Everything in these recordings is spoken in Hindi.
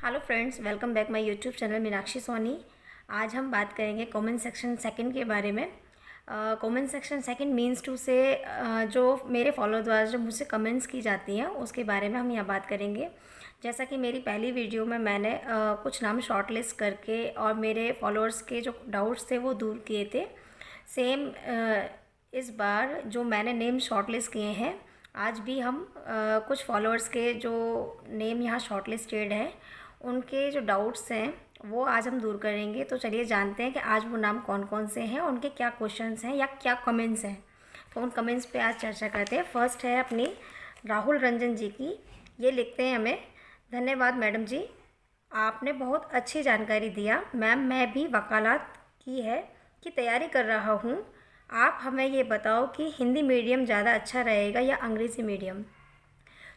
Hello friends, welcome back my YouTube channel Meenakshi Soni. आज हम बात करेंगे कमेंट सेक्शन सेकंड के बारे में। Comment section second means two से जो मेरे फॉलोअर द्वारा जो मुझसे कमेंट्स की जाती हैं उसके बारे में हम यहाँ बात करेंगे। जैसा कि मेरी पहली वीडियो में मैंने कुछ नाम शॉर्ट लिस्ट करके और मेरे फॉलोअर्स के जो डाउट्स थे वो दूर किए थे। सेम इस बार जो मैंने नेम शॉर्ट लिस्ट किए हैं, आज भी हम कुछ फॉलोअर्स के जो नेम यहाँ शॉर्ट लिस्टेड हैं उनके जो डाउट्स हैं वो आज हम दूर करेंगे। तो चलिए जानते हैं कि आज वो नाम कौन कौन से हैं, उनके क्या क्वेश्चंस हैं या क्या कमेंट्स हैं। तो उन कमेंट्स पे आज चर्चा करते हैं। फर्स्ट है अपनी राहुल रंजन जी की। ये लिखते हैं हमें, धन्यवाद मैडम जी, आपने बहुत अच्छी जानकारी दिया। मैम, मैं भी वकालत की तैयारी कर रहा हूँ। आप हमें ये बताओ कि हिंदी मीडियम ज़्यादा अच्छा रहेगा या अंग्रेज़ी मीडियम।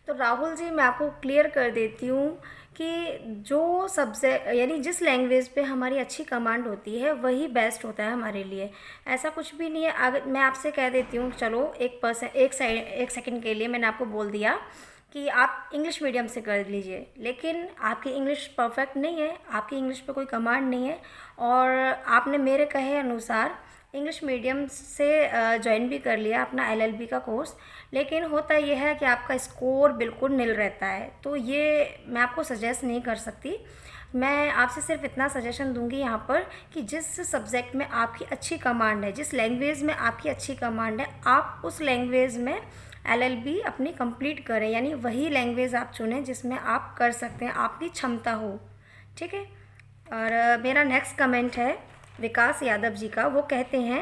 तो राहुल जी, मैं आपको क्लियर कर देती हूँ कि जो सब्जेक्ट यानी जिस लैंग्वेज पे हमारी अच्छी कमांड होती है वही बेस्ट होता है हमारे लिए। ऐसा कुछ भी नहीं है। अगर मैं आपसे कह देती हूँ, चलो एक सेकंड के लिए मैंने आपको बोल दिया कि आप इंग्लिश मीडियम से कर लीजिए, लेकिन आपकी इंग्लिश परफेक्ट नहीं है, आपकी इंग्लिश पे कोई कमांड नहीं है और आपने मेरे कहे अनुसार इंग्लिश मीडियम से ज्वाइन भी कर लिया अपना एलएलबी का कोर्स, लेकिन होता यह है कि आपका स्कोर बिल्कुल निल रहता है। तो ये मैं आपको सजेस्ट नहीं कर सकती। मैं आपसे सिर्फ इतना सजेशन दूंगी यहाँ पर कि जिस सब्जेक्ट में आपकी अच्छी कमांड है, जिस लैंग्वेज में आपकी अच्छी कमांड है, आप उस लैंग्वेज में एलएलबी अपनी कंप्लीट करें। यानी वही लैंग्वेज आप चुनें जिसमें आप कर सकते हैं, आपकी क्षमता हो। ठीक है। और मेरा नेक्स्ट कमेंट है विकास यादव जी का। वो कहते हैं,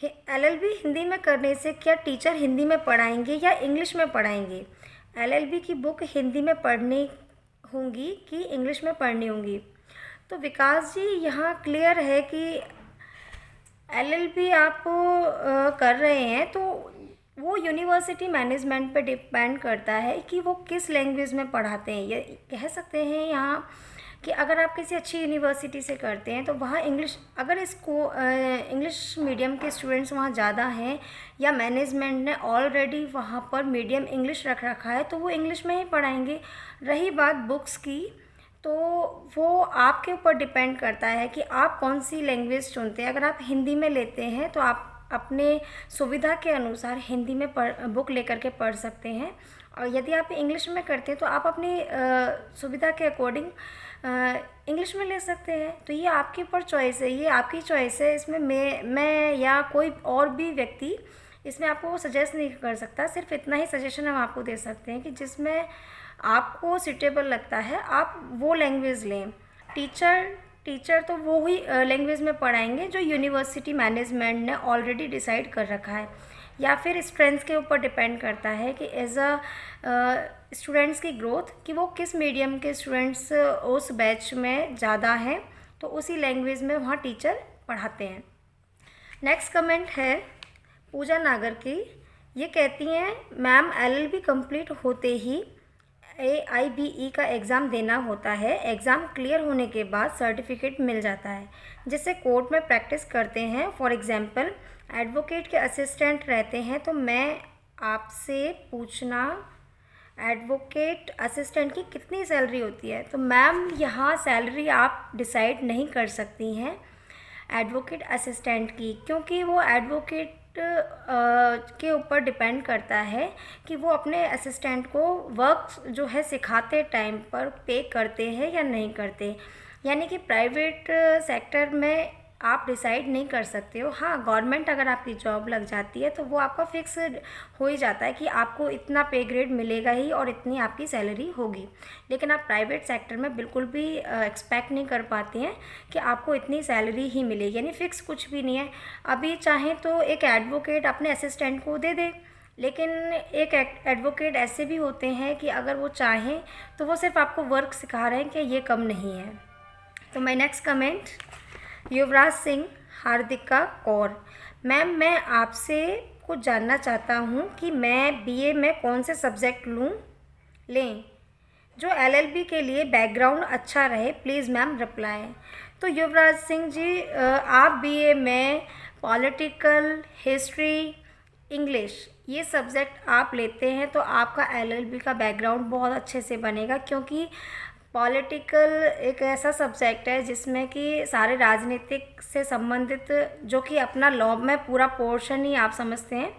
एलएलबी हिंदी में करने से क्या टीचर हिंदी में पढ़ाएंगे या इंग्लिश में पढ़ाएंगे? एलएलबी की बुक हिंदी में पढ़नी होंगी कि इंग्लिश में पढ़नी होंगी? तो विकास जी, यहाँ क्लियर है कि एलएलबी आप कर रहे हैं तो वो यूनिवर्सिटी मैनेजमेंट पे डिपेंड करता है कि वो किस लैंग्वेज में पढ़ाते हैं। ये कह सकते हैं यहाँ कि अगर आप किसी अच्छी यूनिवर्सिटी से करते हैं तो वहाँ इंग्लिश, अगर इसको इंग्लिश मीडियम के स्टूडेंट्स वहाँ ज़्यादा हैं या मैनेजमेंट ने ऑलरेडी वहाँ पर मीडियम इंग्लिश रख रखा है तो वो इंग्लिश में ही पढ़ाएंगे। रही बात बुक्स की, तो वो आपके ऊपर डिपेंड करता है कि आप कौन सी लैंग्वेज चुनते हैं। अगर आप हिंदी में लेते हैं तो आप अपने सुविधा के अनुसार हिंदी में बुक लेकर के पढ़ सकते हैं, और यदि आप इंग्लिश में करते हैं तो आप अपनी सुविधा के अकॉर्डिंग इंग्लिश में ले सकते हैं। तो ये आपके ऊपर चॉइस है, ये आपकी चॉइस है। इसमें मैं या कोई और भी व्यक्ति इसमें आपको सजेस्ट नहीं कर सकता। सिर्फ इतना ही सजेशन हम आपको दे सकते हैं कि जिसमें आपको सूटेबल लगता है आप वो लैंग्वेज लें। टीचर तो वो ही लैंग्वेज में पढ़ाएंगे जो यूनिवर्सिटी मैनेजमेंट ने ऑलरेडी डिसाइड कर रखा है, या फिर स्ट्रेंथ्स के ऊपर डिपेंड करता है कि एज अ स्टूडेंट्स की ग्रोथ, कि वो किस मीडियम के स्टूडेंट्स उस बैच में ज़्यादा हैं तो उसी लैंग्वेज में वहाँ टीचर पढ़ाते हैं। नेक्स्ट कमेंट है पूजा नागर की। ये कहती हैं, मैम एलएलबी कंप्लीट होते ही AIBE का एग्ज़ाम देना होता है। एग्ज़ाम क्लियर होने के बाद सर्टिफिकेट मिल जाता है जिससे कोर्ट में प्रैक्टिस करते हैं। फॉर एग्ज़ाम्पल एडवोकेट के असिस्टेंट रहते हैं। तो मैं आपसे पूछना, एडवोकेट असिस्टेंट की कितनी सैलरी होती है? तो मैम, यहाँ सैलरी आप डिसाइड नहीं कर सकती हैं एडवोकेट असिस्टेंट की, क्योंकि वो एडवोकेट के ऊपर डिपेंड करता है कि वो अपने असिस्टेंट को वर्क जो है सिखाते टाइम पर पे करते हैं या नहीं करते। यानी कि प्राइवेट सेक्टर में आप डिसाइड नहीं कर सकते हो। हाँ, गवर्नमेंट अगर आपकी जॉब लग जाती है तो वो आपका फिक्स हो ही जाता है कि आपको इतना पे ग्रेड मिलेगा ही और इतनी आपकी सैलरी होगी। लेकिन आप प्राइवेट सेक्टर में बिल्कुल भी एक्सपेक्ट नहीं कर पाते हैं कि आपको इतनी सैलरी ही मिलेगी, यानी फ़िक्स कुछ भी नहीं है। अभी चाहें तो एक एडवोकेट अपने असिस्टेंट को दे दे, लेकिन एक एडवोकेट ऐसे भी होते हैं कि अगर वो चाहें तो वो सिर्फ आपको वर्क सिखा रहे हैं कि ये कम नहीं है। तो my next comment, Yuvraj Singh Hardika Kaur. Ma'am, मैं आपसे कुछ जानना चाहता हूँ कि मैं BA में कौन से सब्जेक्ट लें जो LLB के लिए बैकग्राउंड अच्छा रहे, प्लीज़ मैम रिप्लाई। तो युवराज सिंह जी, आप BA में पॉलिटिकल, हिस्ट्री, इंग्लिश ये सब्जेक्ट आप लेते हैं तो आपका LLB का बैकग्राउंड बहुत अच्छे से बनेगा, क्योंकि पॉलिटिकल एक ऐसा सब्जेक्ट है जिसमें कि सारे राजनीतिक से संबंधित जो कि अपना लॉ में पूरा पोर्शन ही आप समझते हैं,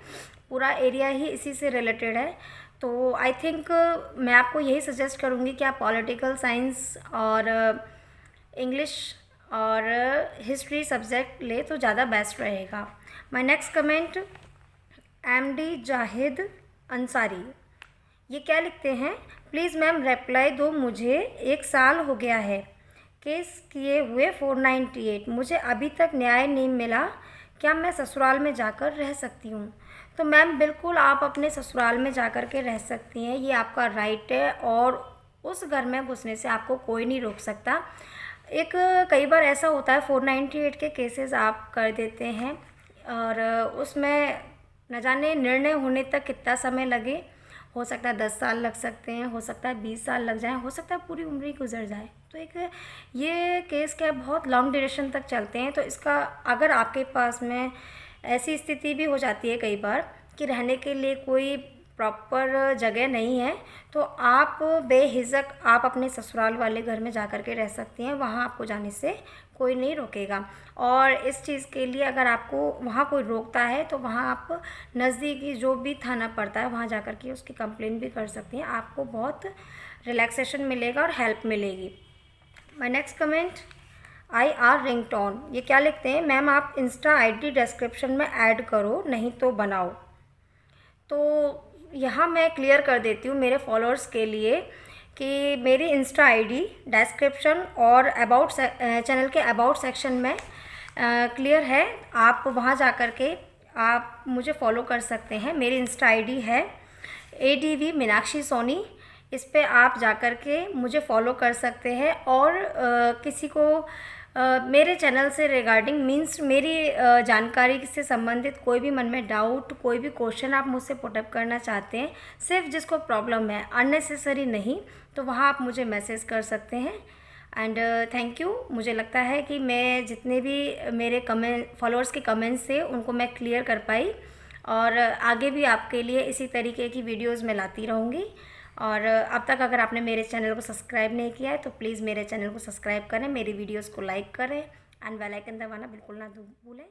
पूरा एरिया ही इसी से रिलेटेड है। तो आई थिंक मैं आपको यही सजेस्ट करूँगी कि आप पॉलिटिकल साइंस और इंग्लिश और हिस्ट्री सब्जेक्ट ले तो ज़्यादा बेस्ट रहेगा। My next comment MD Zahid Ansari, ये क्या लिखते हैं, प्लीज़ मैम रिप्लाई दो, मुझे 1 साल हो गया है केस किए हुए 498, मुझे अभी तक न्याय नहीं मिला, क्या मैं ससुराल में जाकर रह सकती हूँ? तो मैम बिल्कुल आप अपने ससुराल में जाकर के रह सकती हैं, ये आपका राइट है और उस घर में घुसने से आपको कोई नहीं रोक सकता। कई बार ऐसा होता है 498 के केसेस आप कर देते हैं और उसमें न जाने निर्णय होने तक कितना समय लगे, हो सकता है 10 साल लग सकते हैं, हो सकता है 20 साल लग जाएं, हो सकता है पूरी उम्र ही गुजर जाए। तो ये केस क्या बहुत लॉन्ग ड्यूरेशन तक चलते हैं। तो इसका अगर आपके पास में ऐसी स्थिति भी हो जाती है कई बार कि रहने के लिए कोई प्रॉपर जगह नहीं है, तो आप बेहिचक आप अपने ससुराल वाले घर में जा कर के रह सकती हैं, वहाँ आपको जाने से कोई नहीं रोकेगा। और इस चीज़ के लिए अगर आपको वहाँ कोई रोकता है तो वहाँ आप नज़दीकी जो भी थाना पड़ता है वहाँ जा कर के उसकी कंप्लेंट भी कर सकती हैं, आपको बहुत रिलैक्सेशन मिलेगा और हेल्प मिलेगी। My next comment IR ringtone, ये क्या लिखते हैं, मैम आप इंस्टा ID डिस्क्रिप्शन में ऐड करो, नहीं तो बनाओ। तो यहाँ मैं क्लियर कर देती हूँ मेरे फॉलोअर्स के लिए कि मेरी इंस्टा ID डिस्क्रिप्शन और अबाउट चैनल के अबाउट सेक्शन में क्लियर है, आप वहाँ जा कर के आप मुझे फॉलो कर सकते हैं। मेरी इंस्टा ID है ADV मीनाक्षी सोनी, इस पे आप जा कर के मुझे फॉलो कर सकते हैं। और किसी को मेरे चैनल से रिगार्डिंग मीन्स मेरी जानकारी से संबंधित कोई भी मन में डाउट, कोई भी क्वेश्चन आप मुझसे पुटअप करना चाहते हैं, सिर्फ जिसको प्रॉब्लम है, अननेसेसरी नहीं, तो वहाँ आप मुझे मैसेज कर सकते हैं। And thank you. मुझे लगता है कि मैं जितने भी मेरे फॉलोअर्स के कमेंट्स थे उनको मैं क्लियर कर पाई और आगे भी आपके लिए इसी तरीके की वीडियोज़ मैं लाती रहूँगी। और अब तक अगर आपने मेरे चैनल को सब्सक्राइब नहीं किया है तो प्लीज़ मेरे चैनल को सब्सक्राइब करें, मेरी वीडियोस को लाइक करें एंड बेल आइकन दबाना बिल्कुल ना भूलें।